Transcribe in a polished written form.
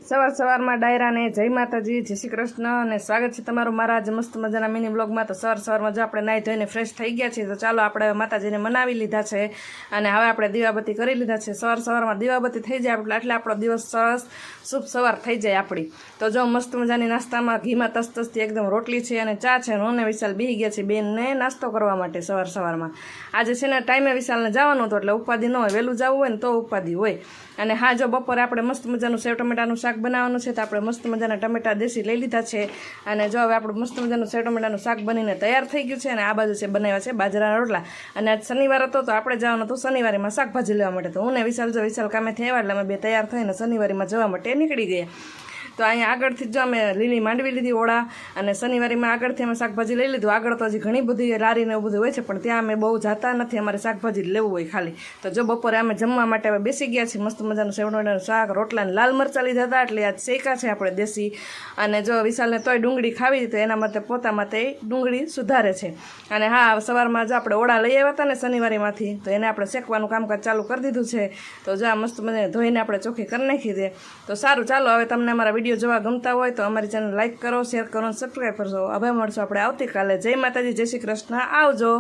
સવારમાં ડાયરાને જય માતાજી, જય શ્રી કૃષ્ણ અને સ્વાગત છે તમારું મારા આજ મસ્ત મજાના મિની બ્લોગમાં। તો સવારમાં જો આપણે નાહી ધોઈને ફ્રેશ થઈ ગયા છીએ, તો ચાલો આપણે માતાજીને મનાવી લીધા છે અને હવે આપણે દીવાબત્તી કરી લીધા છે। સવારમાં દીવાબત્તી થઈ જાય એટલે આપણો દિવસ સરસ શુભ સવાર થઈ જાય આપણી। તો જો મસ્ત મજાની નાસ્તામાં ઘીમાં તસતસથી એકદમ રોટલી છે અને ચા છે। હું ને વિશાલ બેસી ગયા છે બેનને નાસ્તો કરવા માટે સવારમાં। આજે છે ને ટાઈમે વિશાલને જવાનું હતું એટલે ઉપાધિ ન હોય, વહેલું જવું હોય ને તો ઉપાધિ હોય। અને હા, જો બપોરે આપણે મસ્ત મજાનું સેવ ટમેટાનું શાક બનાવવાનું છે, તો આપણે મસ્ત મજાના ટમેટા દેશી લઈ લીધા છે અને જો હવે આપણું મસ્ત મજાનું સેવ ટમેટાનું શાક બનીને તૈયાર થઈ ગયું છે। અને આ બાજુ છે બનાવ્યા છે બાજરાના રોટલા। અને આજ શનિવાર હતો તો આપણે જવાનું હતું શનિવારીમાં શાકભાજી લેવા માટે। તો હું ને વિશાલ કામેથી આવ્યા એટલે અમે બે તૈયાર થઈને શનિવારીમાં જવા માટે નીકળી ગયા। તો અહીંયા આગળથી જો અમે લીલી માંડવી લીધી ઓળા, અને શનિવારીમાં આગળથી અમે શાકભાજી લઈ લીધું। આગળ તો હજી ઘણી બધી લારીને એવું બધું હોય છે, પણ ત્યાં અમે બહુ જતા નથી, અમારે શાકભાજી લેવું હોય ખાલી। તો જો બપોરે અમે જમવા માટે હવે બેસી ગયા છીએ। મસ્ત મજાનું સેવટોનું શાક, રોટલા અને લાલ મરચાં લીધા હતા એટલે આજ શેકા છે આપણે દેશી। અને જો વિશાલને તોય ડુંગળી ખાવી તો એના માટે પોતા માટે ડુંગળી સુધારે છે। અને હા, સવારમાં જો આપણે ઓળા લઈ આવ્યા હતા ને શનિવારીમાંથી, તો એને આપણે શેકવાનું કામકાજ ચાલુ કરી દીધું છે। તો જો આ મસ્ત મજાને ધોઈને આપણે ચોખ્ખી કરી નાખી દે। તો સારું, ચાલો હવે તમને અમારા વિડીયો જોવા ગમતા હોય તો અમારી ચેનલ લાઈક કરો, શેર કરો અને સબસ્ક્રાઈબ કરજો। હવે મળશું આપણે આવતીકાલે। જય માતાજી, જય શ્રી કૃષ્ણ, આવજો।